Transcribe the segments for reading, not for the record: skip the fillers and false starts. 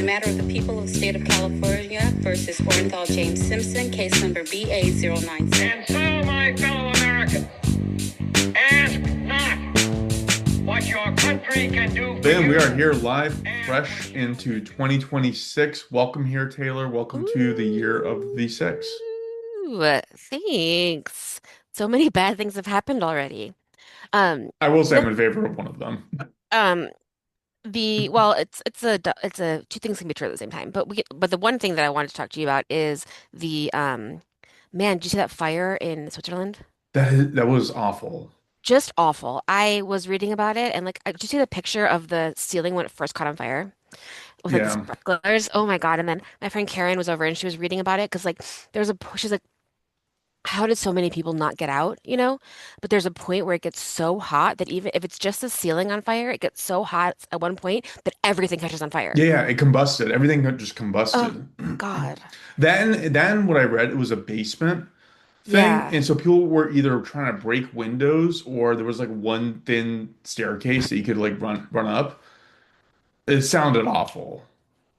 matter of the people of the state of California versus Orenthal James Simpson, case number BA096. And so, my fellow Americans, ask not what your country can do for Ben, you. we are here live, fresh into 2026. Welcome here, Taylor. Welcome to the year of the six. Ooh, thanks. So many bad things have happened already. Um, I will say I'm the in favor of one of them. um the well, it's a two things can be true at the same time. But the one thing that I wanted to talk to you about is the man, did you see that fire in Switzerland? That was awful. Just awful. I was reading about it and did you see the picture of the ceiling when it first caught on fire with like the Yeah. sprinklers? Oh my God! And then my friend Karen was over and she was reading about it because she's like, how did so many people not get out, you know? But there's a point where it gets so hot that even if it's just the ceiling on fire, it gets so hot at one point that everything catches on fire. Yeah, it combusted. Everything just Oh combusted. God. Then what I read, it was a basement thing. Yeah. And so people were either trying to break windows or there was like one thin staircase that you could like run up. It sounded awful.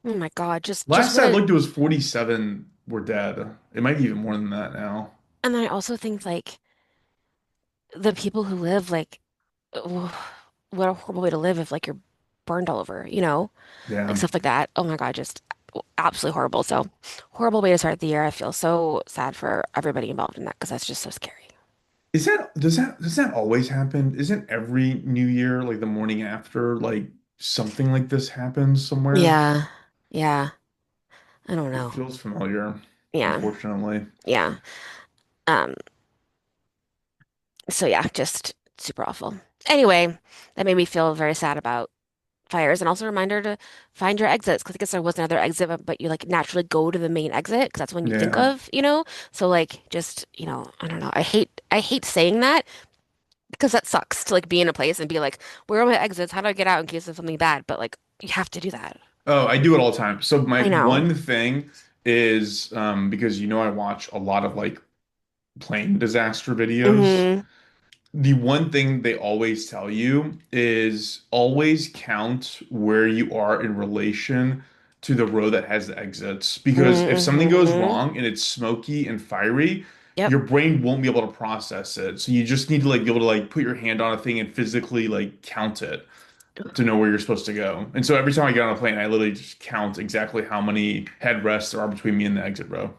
Oh my God. Just Last what I a looked, it was 47 were dead. It might be even more than that now. and then I also think like the people who live what a horrible way to live if like you're burned all over, you know? Like Yeah. stuff like that. Oh my God, just absolutely horrible. So horrible way to start the year. I feel so sad for everybody involved in that because that's just so scary. Does that always happen? Isn't every New Year like the morning after like something like this happens somewhere? Yeah. Yeah. I don't It know. feels familiar, Yeah. unfortunately. Yeah. Um, so yeah, just super awful. Anyway, that made me feel very sad about fires and also a reminder to find your exits because I guess there was another exit, but you like naturally go to the main exit because that's when you think Yeah. of, you know? So like just, I don't know. I hate saying that because that sucks to like be in a place and be like, where are my exits? How do I get out in case of something bad? But like you have to do that. Oh, I do it all the time. So my I know. one thing is because I watch a lot of like plane disaster videos. Hmm. The one thing they always tell you is always count where you are in relation to the road that has the exits. Because if something goes Hmm. wrong and it's smoky and fiery, Yep. your brain won't be able to process it. So you just need to like be able to like put your hand on a thing and physically like count it to know where you're supposed to go. And so every time I get on a plane, I literally just count exactly how many headrests there are between me and the exit row.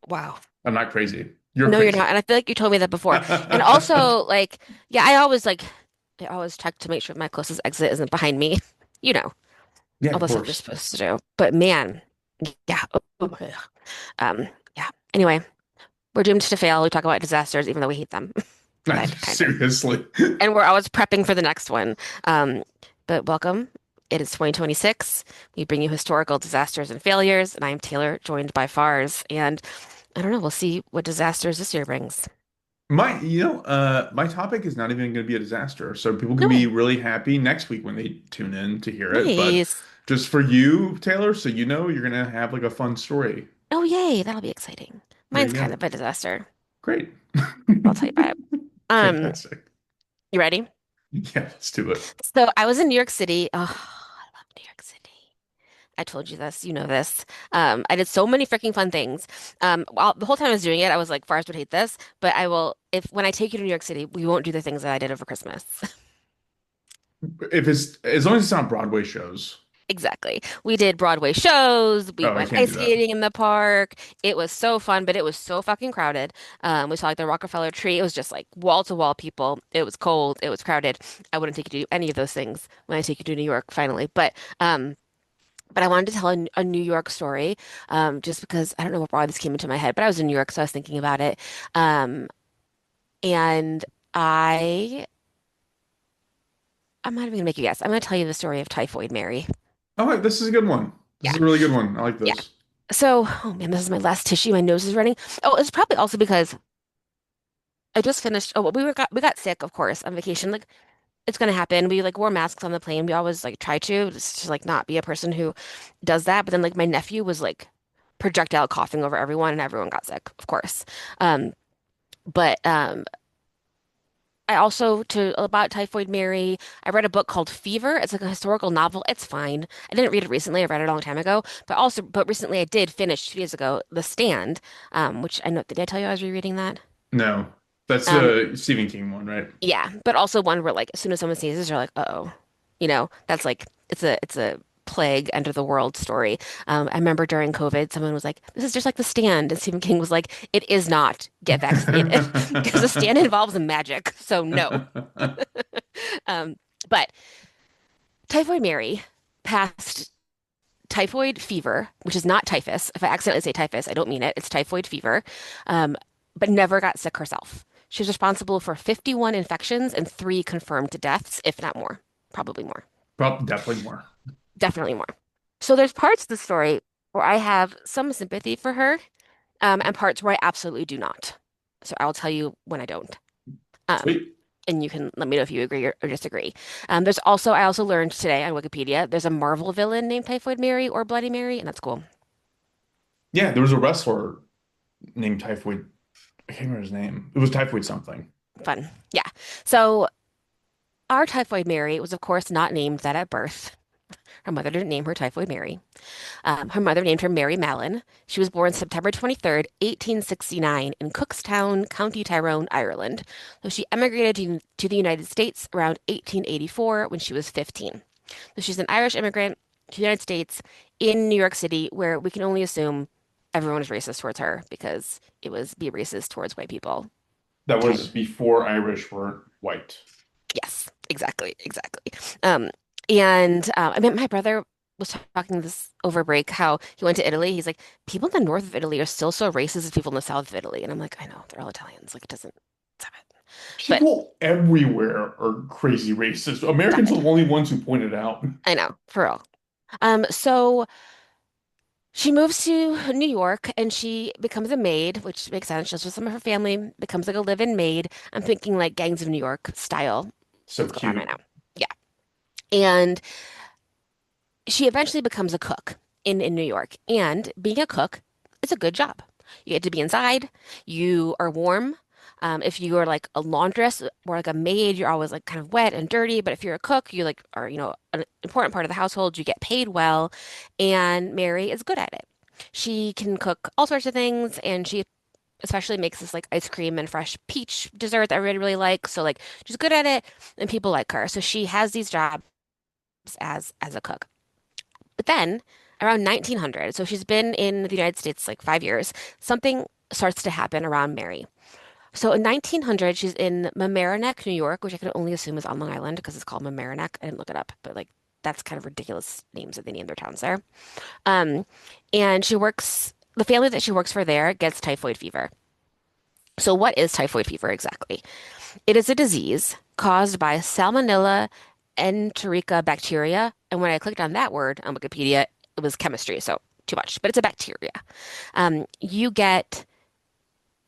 Wow. I'm not crazy. You're No, you're crazy. not. And I feel like you told me that before. And also, like, yeah, I always check to make sure my closest exit isn't behind me. You know, Yeah, all of the stuff you're course. supposed to do. But man, yeah. Yeah. Anyway, we're doomed to fail. We talk about disasters, even though we hate them. But kind of. Seriously. And we're always prepping for the next one. Um, but welcome. It is 2026. We bring you historical disasters and failures, and I'm Taylor, joined by Fars. And I don't know, we'll see what disasters this year brings. My topic is not even going to be a disaster. So people can No be way. really happy next week when they tune in to hear it. But Nice. just for you, Taylor, so you know you're going to have like a fun story. Oh, yay. That'll be exciting. There Mine's you kind go. of a disaster. Great. I'll tell you about it. Um, Fantastic. you ready? Yeah, let's do it. So I was in New York City. Oh, I love New York City. I told you this, you know this. I did so many freaking fun things. The whole time I was doing it, I was like, Fars would hate this, but I will, if when I take you to New York City, we won't do the things that I did over Christmas. If it's as long as it's not Broadway shows. Exactly. We did Broadway shows. We Oh, I went can't ice do that. skating in the park. It was so fun, but it was so fucking crowded. We saw like the Rockefeller tree. It was just like wall to wall people. It was cold. It was crowded. I wouldn't take you to do any of those things when I take you to New York finally. But I wanted to tell a New York story, just because I don't know why this came into my head, but I was in New York, so I was thinking about it. Um, and I, I'm not even gonna make you guess. I'm gonna tell you the story of Typhoid Mary. Oh, wait, this is a good one. This Yeah, is a really good one. I like yeah. this. So, oh man, this is my last tissue. My nose is running. Oh, it's probably also because I just finished. Oh, well, we got sick, of course, on vacation. Like it's gonna happen. We like wore masks on the plane. We always like try just to like not be a person who does that. But then like my nephew was like projectile coughing over everyone, and everyone got sick, of course. Um, but I also to about Typhoid Mary, I read a book called Fever. It's like a historical novel. It's fine. I didn't read it recently. I read it a long time ago. But recently I did finish 2 days ago, The Stand, which I know, did I tell you I was rereading that? No, that's Um, a Stephen King one, right? yeah, but also one where like as soon as someone sees this, you're like, uh-oh. That's like it's a plague under the world story. I remember during COVID, someone was like, "This is just like The Stand," and Stephen King was like, "It is not. Get vaccinated because The Stand involves magic, so no." Um, but Typhoid Mary passed typhoid fever, which is not typhus. If I accidentally say typhus, I don't mean it. It's typhoid fever, um, but never got sick herself. She was responsible for 51 infections and 3 confirmed deaths, if not more. Probably more. Probably definitely more. Definitely more. So there's parts of the story where I have some sympathy for her, and parts where I absolutely do not. So I'll tell you when I don't. Um, Sweet. and you can let me know if you agree or disagree. I also learned today on Wikipedia, there's a Marvel villain named Typhoid Mary or Bloody Mary, and that's cool. Yeah, there was a wrestler named Typhoid. I can't remember his name. It was Typhoid something. Fun. Yeah. So our Typhoid Mary was, of course, not named that at birth. Her mother didn't name her Typhoid Mary. Her mother named her Mary Mallon. She was born September 23rd, 1869, in Cookstown, County Tyrone, Ireland. So she emigrated to the United States around 1884 when she was 15. So she's an Irish immigrant to the United States in New York City, where we can only assume everyone is racist towards her because it was be racist towards white people. That was 10. before Irish were white. Yes, exactly, exactly. Um, I mean, my brother was talking this over break how he went to Italy. He's like, people in the north of Italy are still so racist as people in the south of Italy, and I'm like, I know they're all Italians. Like, it doesn't stop it. But People everywhere are crazy racist. stop Americans are it. the only ones who point it out. I know for real. So she moves to New York and she becomes a maid, which makes sense. She's with some of her family, becomes like a live-in maid. I'm thinking like Gangs of New York style. So What's going on right cute. now? Yeah. And she eventually becomes a cook in New York. And being a cook is a good job. You get to be inside, you are warm. If you are like a laundress or like a maid, you're always like kind of wet and dirty. But if you're a cook, you like are, an important part of the household, you get paid well. And Mary is good at it. She can cook all sorts of things, and she especially makes this like ice cream and fresh peach dessert that I really, really like. So like she's good at it and people like her. So she has these jobs as a cook. But then around 1900, so she's been in the United States like 5 years, something starts to happen around Mary. So in 1900, she's in Mamaroneck, New York, which I can only assume is on Long Island because it's called Mamaroneck. I didn't look it up, but like that's kind of ridiculous names that they name their towns there. Um, and the family that she works for there gets typhoid fever. So what is typhoid fever exactly? It is a disease caused by Salmonella enterica bacteria. And when I clicked on that word on Wikipedia, it was chemistry, so too much, but it's a bacteria. You get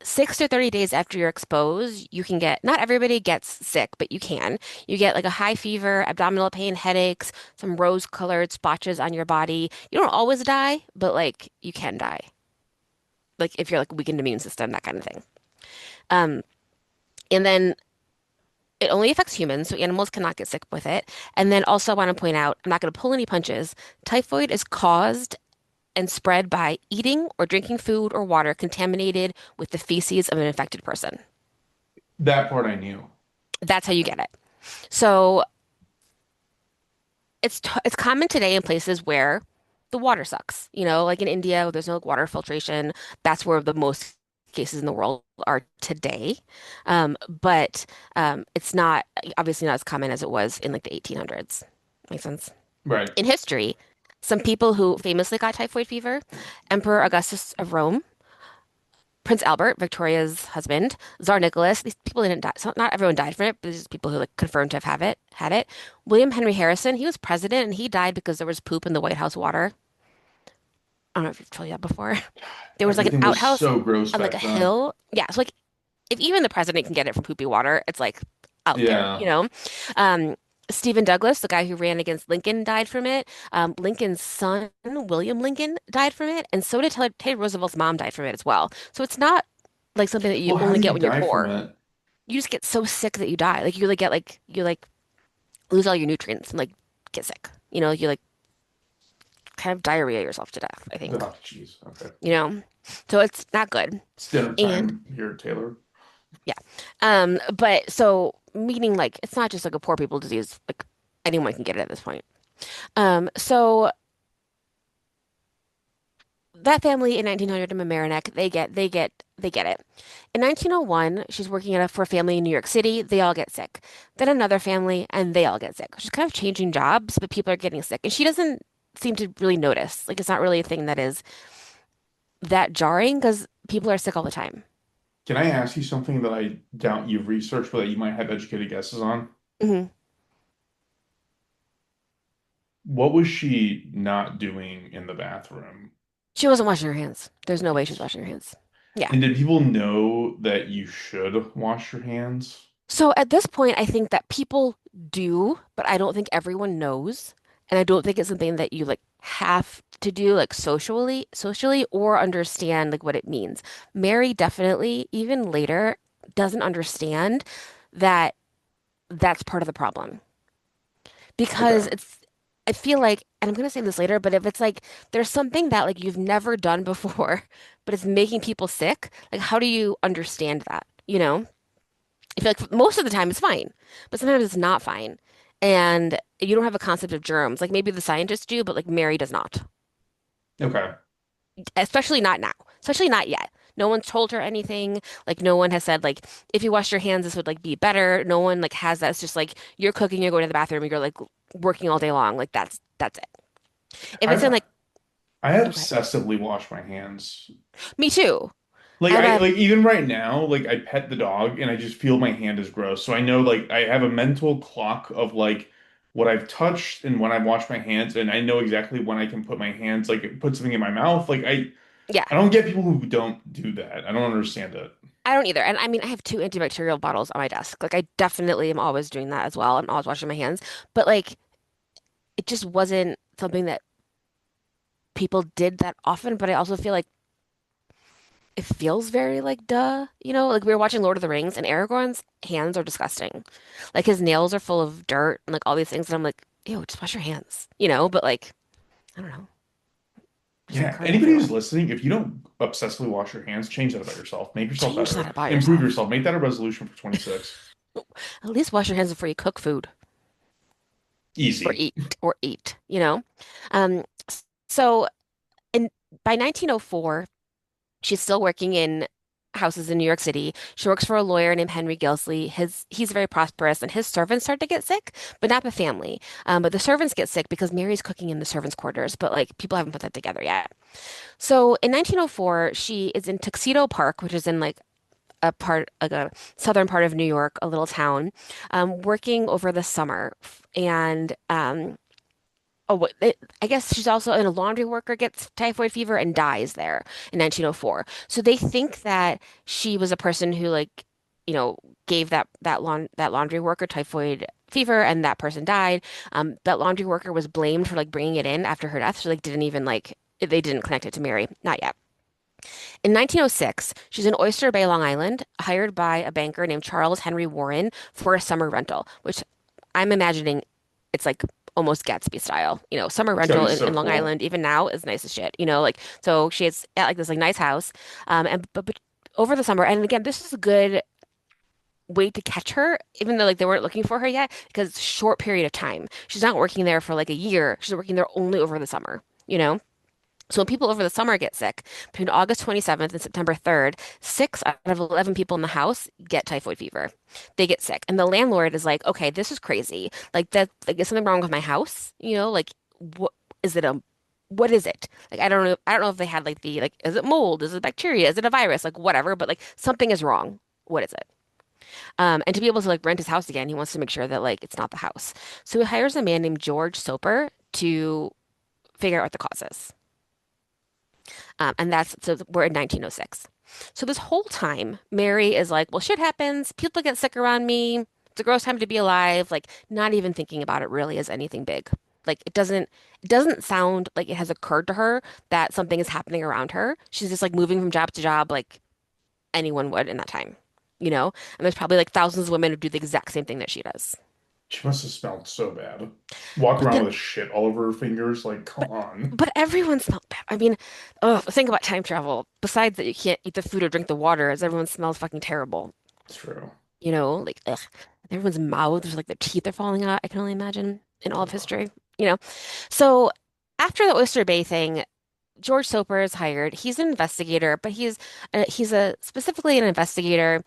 6 to 30 days after you're exposed, you can get, not everybody gets sick, but you can. You get like a high fever, abdominal pain, headaches, some rose-colored splotches on your body. You don't always die, but like you can die. Like if you're like weakened immune system, that kind of thing. Um, and then it only affects humans, so animals cannot get sick with it. And then also, I want to point out, I'm not going to pull any punches. Typhoid is caused and spread by eating or drinking food or water contaminated with the feces of an infected person. That part I knew. That's how you get it. So it's common today in places where the water sucks. Like in India, where there's no water filtration. That's where the most cases in the world are today. But it's not obviously not as common as it was in like the 1800s. Makes sense? Right. In history, some people who famously got typhoid fever, Emperor Augustus of Rome, Prince Albert, Victoria's husband, Tsar Nicholas, these people didn't die. So not everyone died from it, but there's people who like confirmed to have had it. William Henry Harrison, he was president and he died because there was poop in the White House water. I don't know if you've told you that before. There was like an Everything was outhouse so gross on like a back then. hill. Yeah, so like if even the president can get it from poopy water, it's like out there, you Yeah. know? Um, Stephen Douglas, the guy who ran against Lincoln, died from it. Lincoln's son, William Lincoln, died from it. And so did Teddy Roosevelt's mom died from it as well. So it's not like something that you Well, how only did get he when you're die from poor. it? you just get so sick that you die. Like you like get like you like lose all your nutrients and like get sick. You like kind of diarrhea yourself to death, I think. Oh, jeez. Okay. You know? So it's not good. It's dinner And time here, Taylor. yeah. But so meaning like it's not just like a poor people disease, like anyone can get it at this point. So that family in 1900 in Mamaroneck, they get it. In 1901, she's working for a family in New York City. They all get sick. Then another family, and they all get sick. She's kind of changing jobs, but people are getting sick, and she doesn't seem to really notice. Like it's not really a thing that is that jarring because people are sick all the time. Can I ask you something that I doubt you've researched, but that you might have educated guesses on? Hmm. What was she not doing in the bathroom? She wasn't washing her hands. There's no way she was washing her hands. Yeah. And did people know that you should wash your hands? So at this point, I think that people do, but I don't think everyone knows. And I don't think it's something that you like have to do like socially or understand like what it means. Mary definitely, even later, doesn't understand that that's part of the problem. Because Okay. I feel like, and I'm gonna say this later, but if it's like there's something that like you've never done before, but it's making people sick, like how do you understand that? I feel like most of the time it's fine, but sometimes it's not fine. And you don't have a concept of germs. Like maybe the scientists do, but like Mary does not. Okay. Especially not now. Especially not yet. No one's told her anything. Like no one has said like if you wash your hands this would like be better. No one like has that. It's just like you're cooking, you're going to the bathroom, you're like working all day long. Like that's it. If it's I've in like I okay. obsessively wash my hands. Me too. Like I've I had like even right now, like I pet the dog and I just feel my hand is gross. So I know like I have a mental clock of like what I've touched and when I've washed my hands, and I know exactly when I can put my hands, like put something in my mouth. Like yeah. I don't get people who don't do that. I don't understand it. I don't either. And I mean, I have two antibacterial bottles on my desk. Like, I definitely am always doing that as well. I'm always washing my hands. But like, it just wasn't something that people did that often. But I also feel like it feels very like duh. Like we were watching Lord of the Rings and Aragorn's hands are disgusting. Like his nails are full of dirt and like all these things. And I'm like, ew, just wash your hands. But like, I don't know. Just Yeah, encourage anybody who's everyone. listening, if you don't obsessively wash your hands, change that about yourself. Make yourself Change that better. about Improve yourself. yourself. Make that a resolution for 26. At least wash your hands before you cook food or Easy. eat. Um, so in by 1904, she's still working in houses in New York City. She works for a lawyer named Henry Gilsley. He's very prosperous, and his servants start to get sick, but not the family. But the servants get sick because Mary's cooking in the servants' quarters. But like people haven't put that together yet. So in 1904, she is in Tuxedo Park, which is in like a southern part of New York, a little town, working over the summer. And I guess she's also a laundry worker gets typhoid fever and dies there in 1904. So they think that she was a person who you know, gave that laundry worker typhoid fever and that person died. That laundry worker was blamed for like bringing it in after her death. So like didn't even like they didn't connect it to Mary, not yet. In 1906, she's in Oyster Bay, Long Island, hired by a banker named Charles Henry Warren for a summer rental, which I'm imagining it's like almost Gatsby style. Summer It's gotta rental be in so Long cool. Island, even now, is nice as shit. Like so she has at like this like nice house. And but over the summer, and again, this is a good way to catch her, even though like they weren't looking for her yet, because it's a short period of time. She's not working there for like a year. She's working there only over the summer. So when people over the summer get sick, between August 27th and September 3rd, 6 out of 11 people in the house get typhoid fever. They get sick. And the landlord is like, okay, this is crazy. Like that, like, is something wrong with my house? Like what is it what is it? Like I don't know. I don't know if they had like is it mold? Is it bacteria? Is it a virus? Like whatever, but like something is wrong. What is it? And to be able to like rent his house again, he wants to make sure that like it's not the house. So he hires a man named George Soper to figure out what the cause is. And so we're in 1906. So this whole time, Mary is like, well, shit happens. People get sick around me. It's a gross time to be alive. Like, not even thinking about it really as anything big. Like, it doesn't sound like it has occurred to her that something is happening around her. She's just like moving from job to job like anyone would in that time, you know? And there's probably like thousands of women who do the exact same thing that she does. She must have smelled so bad. Walk But around then, with shit all over her fingers. Like, come but on. but everyone smelled bad. I mean, oh, think about time travel. Besides that you can't eat the food or drink the water, as everyone smells fucking terrible. It's true. You know, like ugh. Everyone's mouths, like their teeth are falling out. I can only imagine in all of Ugh. history, you know. So after the Oyster Bay thing, George Soper is hired. He's an investigator, but he's a specifically an investigator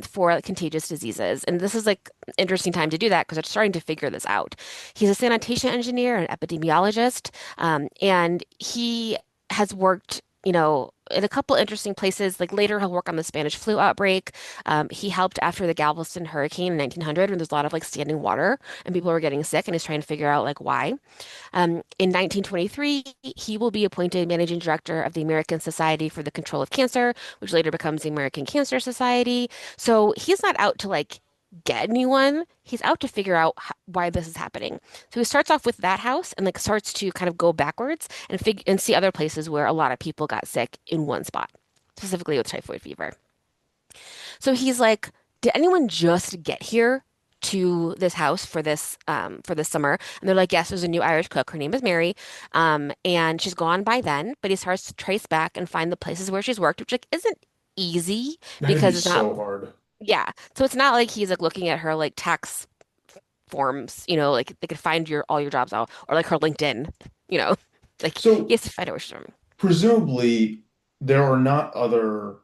for like, contagious diseases. And this is like an interesting time to do that because they're starting to figure this out. He's a sanitation engineer, an epidemiologist, and he has worked, in a couple interesting places. Like later, he'll work on the Spanish flu outbreak. He helped after the Galveston hurricane in 1900 when there's a lot of like standing water and people were getting sick, and he's trying to figure out like why. In 1923, he will be appointed managing director of the American Society for the Control of Cancer, which later becomes the American Cancer Society. So he's not out to like get anyone. He's out to figure out why this is happening. So he starts off with that house and like starts to kind of go backwards and see other places where a lot of people got sick in one spot, specifically with typhoid fever. So he's like, did anyone just get here to this house for this summer? And they're like, yes, there's a new Irish cook. Her name is Mary. And she's gone by then, but he starts to trace back and find the places where she's worked, which like isn't easy That'd be because it's not, so hard. yeah. So it's not like he's like looking at her like tax forms, like they could find your all your jobs out or like her LinkedIn, you know. Like he So, has to find out where she's from. presumably, there are not other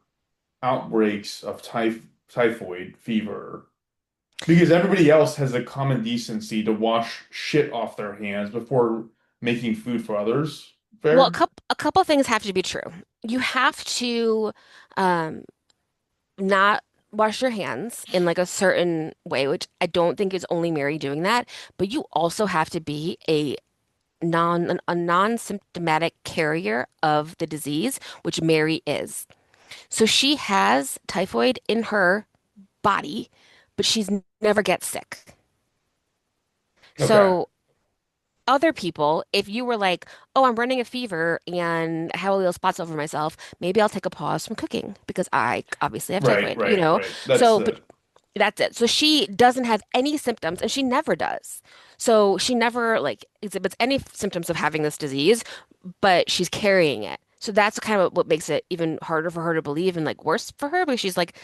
outbreaks of typhoid fever because everybody else has a common decency to wash shit off their hands before making food for others. Well, Fair? a couple things have to be true. You have to um not wash your hands in like a certain way, which I don't think is only Mary doing that, but you also have to be a non-symptomatic carrier of the disease, which Mary is. So she has typhoid in her body, but she's never gets sick. Okay. So other people, if you were like, oh, I'm running a fever and I have a little spots over myself, maybe I'll take a pause from cooking because I obviously have Right, typhoid, you right, know? right. That's So, but the that's it. So she doesn't have any symptoms and she never does. So she never like exhibits any symptoms of having this disease, but she's carrying it. So that's kind of what makes it even harder for her to believe and like worse for her because she's like,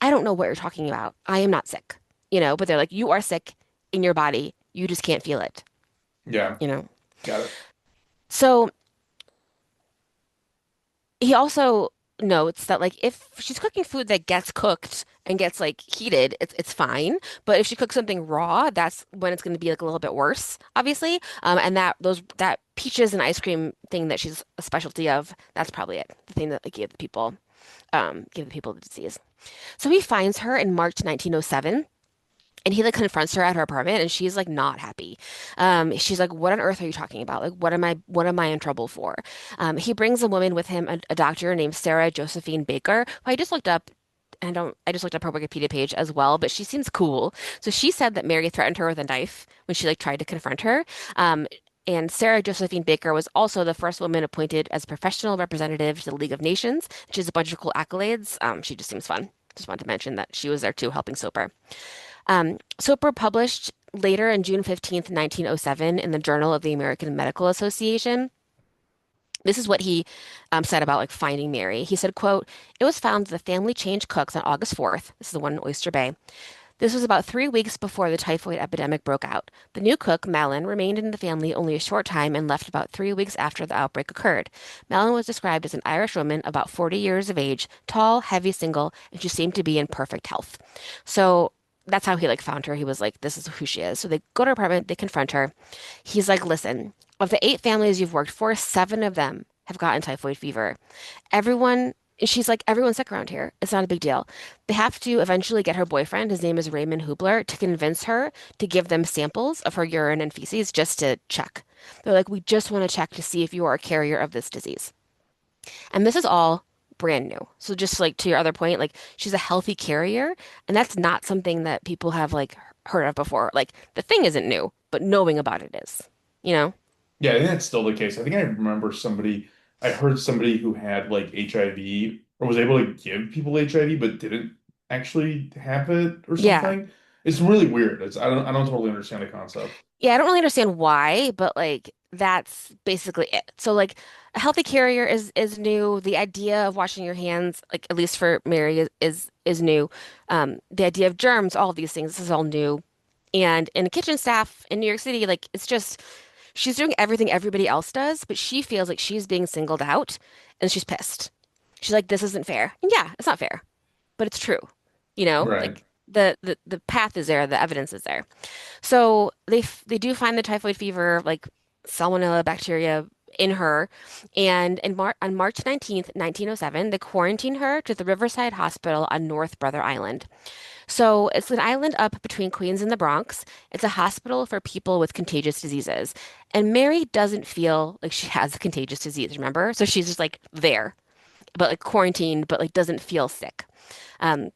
I don't know what you're talking about. I am not sick, but they're like, you are sick in your body. You just can't feel it, yeah, you know? got it. So he also notes that like if she's cooking food that gets cooked and gets like heated, it's fine. But if she cooks something raw, that's when it's going to be like a little bit worse, obviously. And that peaches and ice cream thing that she's a specialty of, that's probably it. The thing that like, gave the people the disease. So he finds her in March 1907. And he like confronts her at her apartment and she's like not happy. She's like, what on earth are you talking about? Like, what am I in trouble for? He brings a woman with him, a doctor named Sarah Josephine Baker, who I just looked up. I just looked up her Wikipedia page as well, but she seems cool. So she said that Mary threatened her with a knife when she like tried to confront her. Um, and Sarah Josephine Baker was also the first woman appointed as professional representative to the League of Nations. She has a bunch of cool accolades. She just seems fun. Just wanted to mention that she was there too, helping Soper. Soper published later in June 15th, 1907, in the Journal of the American Medical Association. This is what he said about like finding Mary. He said, quote, it was found that the family changed cooks on August 4th. This is the one in Oyster Bay. This was about 3 weeks before the typhoid epidemic broke out. The new cook, Mallon, remained in the family only a short time and left about 3 weeks after the outbreak occurred. Mallon was described as an Irish woman about 40 years of age, tall, heavy, single, and she seemed to be in perfect health. So that's how he like found her. He was like, this is who she is. So they go to her apartment, they confront her. He's like, listen, of the 8 families you've worked for, 7 of them have gotten typhoid fever. Everyone, she's like, everyone's sick around here. It's not a big deal. They have to eventually get her boyfriend, his name is Raymond Hubler, to convince her to give them samples of her urine and feces just to check. They're like, we just want to check to see if you are a carrier of this disease. And this is all brand new. So just like to your other point, like she's a healthy carrier, and that's not something that people have like heard of before. Like the thing isn't new, but knowing about it is, you know? Yeah, I think that's still the case. I think I remember I heard somebody who had like HIV or was able to give people HIV but didn't actually have it or Yeah. something. It's really weird. I don't totally understand the concept. Yeah, I don't really understand why, but like that's basically it. So like a healthy carrier is new. The idea of washing your hands, like at least for Mary, is new. The idea of germs, all of these things, this is all new. And in kitchen staff in New York City, like it's just she's doing everything everybody else does, but she feels like she's being singled out and she's pissed. She's like, this isn't fair. And yeah, it's not fair, but it's true. Right. Like the path is there, the evidence is there. So they do find the typhoid fever, like salmonella bacteria in her, and on March 19th, 1907, they quarantine her to the Riverside Hospital on North Brother Island. So it's an island up between Queens and the Bronx. It's a hospital for people with contagious diseases. And Mary doesn't feel like she has a contagious disease, remember? So she's just like there, but like quarantined, but like doesn't feel sick. Um,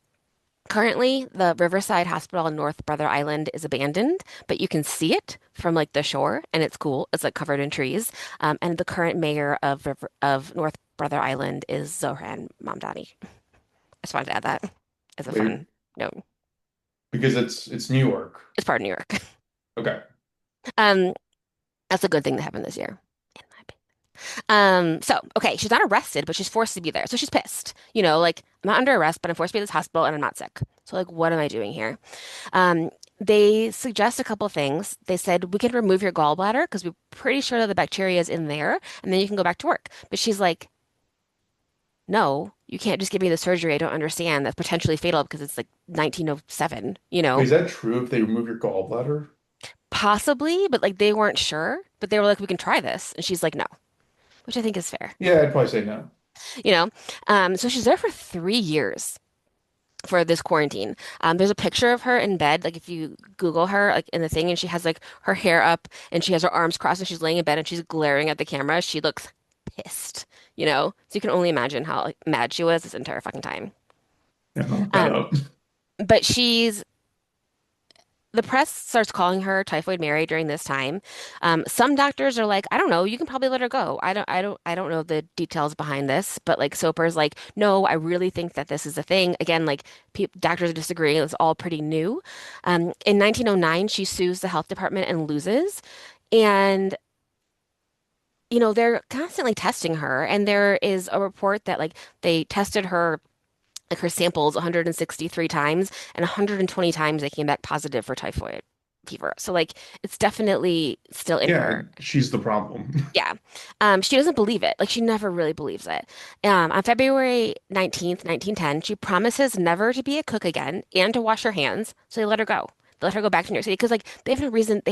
Currently, the Riverside Hospital on North Brother Island is abandoned, but you can see it from like the shore, and it's cool. It's like covered in trees. And the current mayor of North Brother Island is Zohran Mamdani. I just wanted to add that as a Wait, fun note. because it's New York. It's part of New York. Okay. Um, that's a good thing that happened this year, in my opinion. So okay, she's not arrested, but she's forced to be there. So she's pissed. Like I'm not under arrest, but I'm forced to be at this hospital and I'm not sick. So like, what am I doing here? Um, they suggest a couple of things. They said we can remove your gallbladder because we're pretty sure that the bacteria is in there, and then you can go back to work. But she's like, no, you can't just give me the surgery. I don't understand. That's potentially fatal because it's like 1907, Wait, is that true if they remove your gallbladder? Possibly, but like they weren't sure. But they were like, we can try this. And she's like, no, which I think is fair. Yeah, I'd probably say no. You know, so she's there for 3 years for this quarantine. There's a picture of her in bed, like if you Google her, like in the thing, and she has like her hair up and she has her arms crossed and she's laying in bed and she's glaring at the camera. She looks pissed. So you can only imagine how like, mad she was this entire fucking time. Yeah, I'll look that Um, up. but the press starts calling her Typhoid Mary during this time. Some doctors are like, I don't know, you can probably let her go. I don't know the details behind this, but like Soper's like, no, I really think that this is a thing. Again, like pe doctors are disagreeing. It's all pretty new. In 1909, she sues the health department and loses. And they're constantly testing her. And there is a report that like they tested her samples 163 times, and 120 times they came back positive for typhoid fever. So like it's definitely still in Yeah, her. she's the problem. Yeah. She doesn't believe it. Like she never really believes it. On February 19th, 1910, she promises never to be a cook again and to wash her hands. So they let her go. They let her go back to New York City because like they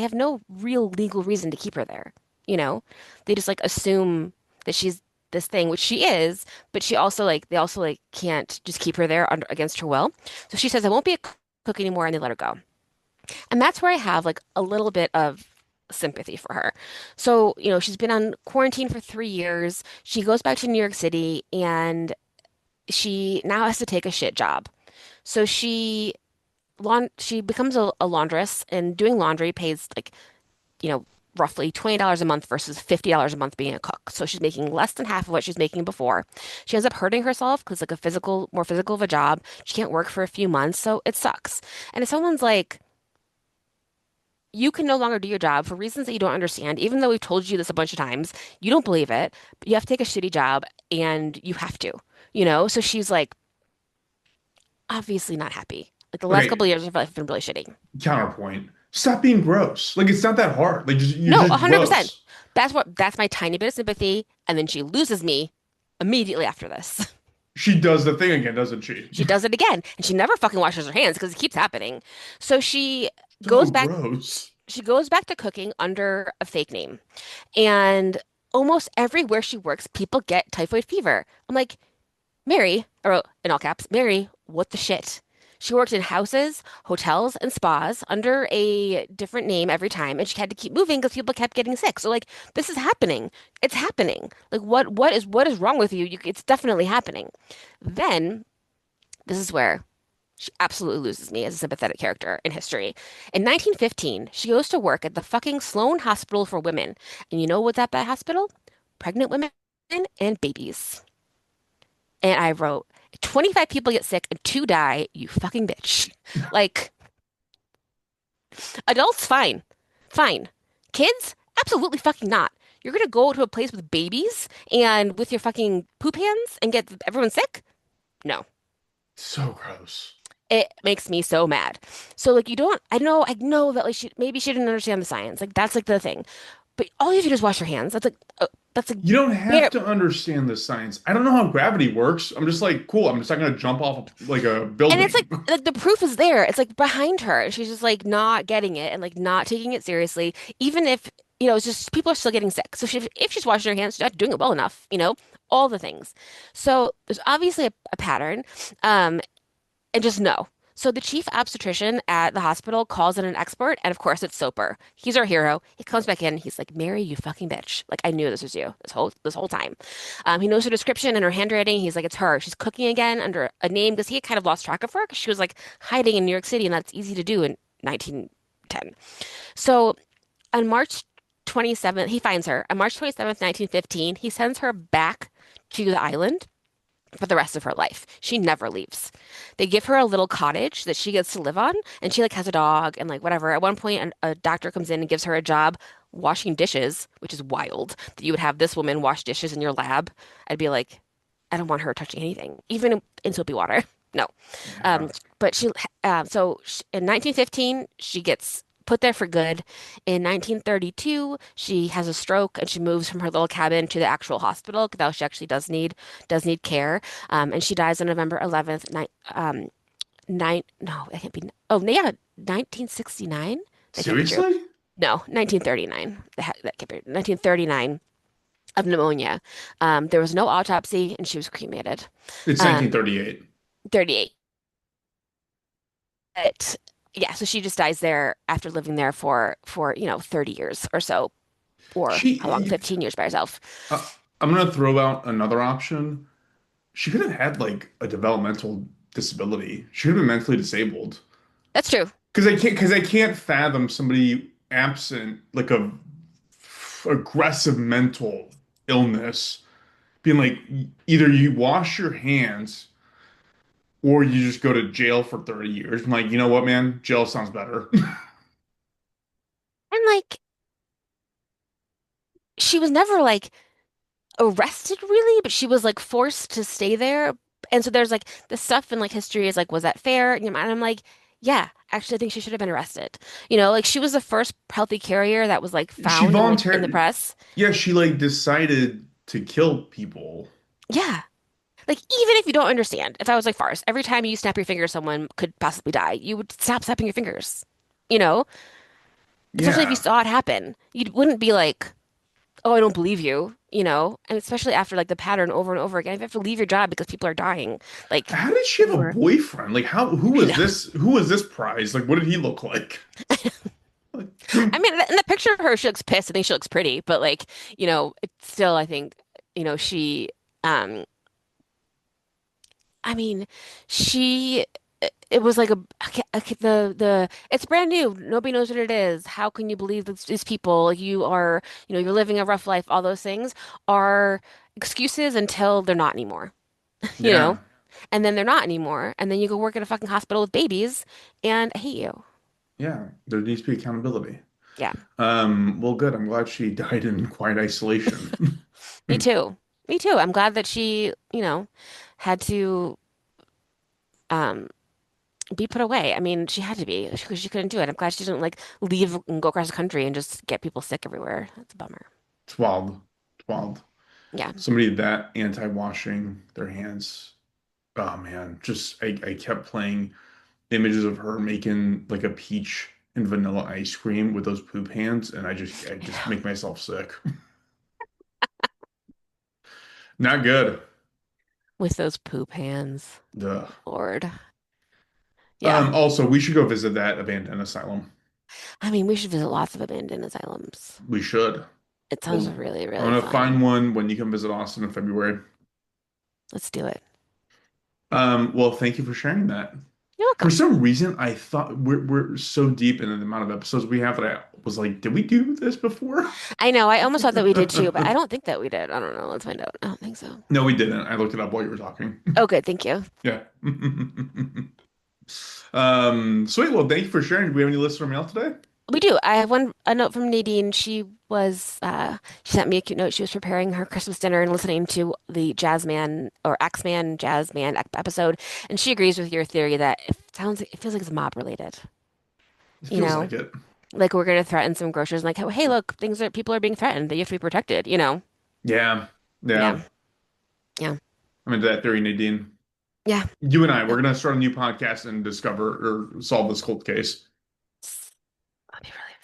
have no real legal reason to keep her there. You know? They just like assume that she's this thing, which she is, but they also like can't just keep her there against her will. So she says, I won't be a cook anymore, and they let her go. And that's where I have like a little bit of sympathy for her. So, she's been on quarantine for 3 years. She goes back to New York City and she now has to take a shit job. So she becomes a laundress, and doing laundry pays like, you know, roughly $20 a month versus $50 a month being a cook. So she's making less than half of what she's making before. She ends up hurting herself because like more physical of a job. She can't work for a few months, so it sucks. And if someone's like, you can no longer do your job for reasons that you don't understand, even though we've told you this a bunch of times, you don't believe it, but you have to take a shitty job and you have to. So she's like obviously not happy. Like the last couple Okay, of years of her life have been really shitty. counterpoint. Stop being gross. Like it's not that hard. Like you're No, just 100%. gross. That's my tiny bit of sympathy. And then she loses me immediately after this. She does the thing again, doesn't she? She does it again, and she never fucking washes her hands because it keeps happening. So So goes back gross. she goes back to cooking under a fake name. And almost everywhere she works, people get typhoid fever. I'm like, Mary, or in all caps, Mary, what the shit? She worked in houses, hotels, and spas under a different name every time, and she had to keep moving because people kept getting sick. So like, this is happening. It's happening. Like, what is wrong with you? It's definitely happening. Then this is where she absolutely loses me as a sympathetic character in history. In 1915, she goes to work at the fucking Sloan Hospital for Women. And you know what's at that hospital? Pregnant women and babies. And I wrote, 25 people get sick and two die, you fucking bitch. Like, adults, fine. Fine. Kids, absolutely fucking not. You're gonna go to a place with babies and with your fucking poop hands and get everyone sick? No. So gross. It makes me so mad. So like you don't I know that like maybe she didn't understand the science. Like that's like the thing. But all you have to do is wash your hands. That's like You don't have bare to understand the science. I don't know how gravity works. I'm just like, cool. I'm just not gonna jump off like a and it's building. like the proof is there. It's like behind her. And she's just like not getting it and like not taking it seriously. Even if, it's just people are still getting sick. So if she's washing her hands, she's not doing it well enough, all the things. So there's obviously a pattern. Um, and just no. So the chief obstetrician at the hospital calls in an expert, and of course it's Soper. He's our hero. He comes back in. He's like, "Mary, you fucking bitch! Like I knew this was you this whole time." He knows her description and her handwriting. He's like, "It's her. She's cooking again under a name because he had kind of lost track of her because she was like hiding in New York City, and that's easy to do in 1910." So on March 27th, he finds her. On March 27th, 1915, he sends her back to the island for the rest of her life. She never leaves. They give her a little cottage that she gets to live on, and she like has a dog and like whatever. At one point, a doctor comes in and gives her a job washing dishes, which is wild that you would have this woman wash dishes in your lab. I'd be like, I don't want her touching anything, even in soapy water. No. Yeah. But in 1915, she gets put there for good. In 1932, she has a stroke and she moves from her little cabin to the actual hospital because she actually does need care. And she dies on November 11th, no, that can't be. Oh, yeah, 1969. That can't be true. Seriously? No, 1939. That can't be 1939 of pneumonia. There was no autopsy and she was cremated. It's Um, 1938. 38. But yeah, so she just dies there after living there for 30 years or so, or how long? She, 15 years by herself. I'm gonna throw out another option. She could have had like a developmental disability. She could have been mentally disabled. That's true. Because I can't fathom somebody absent like a aggressive mental illness being like either you wash your hands or you just go to jail for 30 years. I'm like, you know what, man? Jail sounds better. And like she was never like arrested really, but she was like forced to stay there. And so there's like the stuff in like history is like, was that fair? And I'm like, yeah, actually, I think she should have been arrested. Like she was the first healthy carrier that was like She found and like in the volunteered. press. Yeah, she like decided to kill people. Yeah. Like even if you don't understand, if I was like Forrest, every time you snap your finger, someone could possibly die. You would stop snapping your fingers. You know, especially if you Yeah. saw it happen. You wouldn't be like, "Oh, I don't believe you." And especially after like the pattern over and over again, if you have to leave your job because people are dying, like How did she have a over. boyfriend? Like how who I was know. this who was this prize? Like what did he look like? Like, I mean, in the picture of her, she looks pissed. I think she looks pretty, but like, it's still, I think, she, um, I mean, she, it was like it's brand new. Nobody knows what it is. How can you believe these people? You are, you're living a rough life. All those things are excuses until they're not anymore, you know? yeah. And then they're not anymore. And then you go work at a fucking hospital with babies and I hate you. Yeah. There needs to be accountability. Yeah, Well, good. I'm glad she died in quiet isolation. me too. Me too. I'm glad that she, had to um be put away. I mean, she had to be because she couldn't do it. I'm glad she didn't like leave and go across the country and just get people sick everywhere. That's a bummer. It's wild. It's wild. Yeah. Somebody that anti-washing their hands. Oh man, just I kept playing images of her making like a peach and vanilla ice cream with those poop hands, and I just make myself sick. Not good. With those poop hands. Ugh. Lord. Yeah. Also, we should go visit that abandoned asylum. I mean, we should visit lots of abandoned asylums. We should. It sounds Well, really, I'm really gonna fun. find one when you come visit Austin in February. Let's do it. Well, thank you for sharing that. You're For welcome. some reason, I thought we're so deep in the amount of episodes we have that I was like, did we do this before? I know. I almost thought that we did too, but I don't think that we did. I don't know. Let's find out. I don't think so. No, we didn't. I looked it up while you were talking. Oh, good. Thank you. Yeah. Sweet. Well, thank you for sharing. Do we have any listener mail today? We do. I have a note from Nadine. She sent me a cute note. She was preparing her Christmas dinner and listening to the Jazzman or Axeman Jazzman episode, and she agrees with your theory that it feels like it's mob related. It You feels know, like it. like we're going to threaten some grocers, like, oh, hey, look, people are being threatened. That you have to be protected. Yeah. Yeah, Yeah. yeah, I'm into that theory, Nadine. yeah. You and I, we're gonna start a new podcast and discover or solve this cold case. That'd be really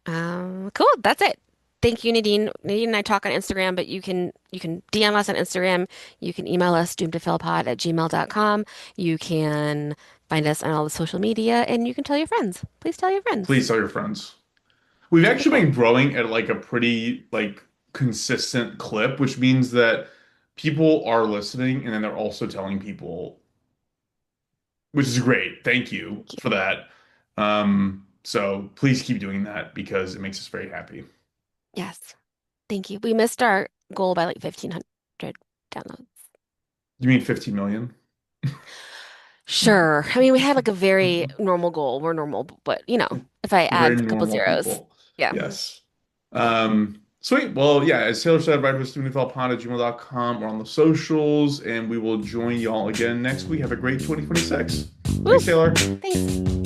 fun. Cool. That's it. Thank you, Nadine. Nadine and I talk on Instagram, but you can DM us on Instagram. You can email us doomtofillpod@gmail.com. You can find us on all the social media, and you can tell your friends. Please tell your friends. Please tell your friends. We've actually Wonderful. been growing at like a pretty like consistent clip, which means that people are listening and then they're also telling people, which is great. Thank you Thank for you. that. So please keep doing that because it makes us very happy. Yes. Thank you. We missed our goal by like 1,500 downloads. You mean 15 million? Sure. I mean, we had like a very normal goal. We're normal, but if I We're very add a couple normal zeros, people. yeah. Yes. Sweet. Well, yeah, as Taylor said, write to us gmail.com or on the socials, and we will join y'all again next week. Have a great 2026. Woo! Thanks, Taylor. Thanks.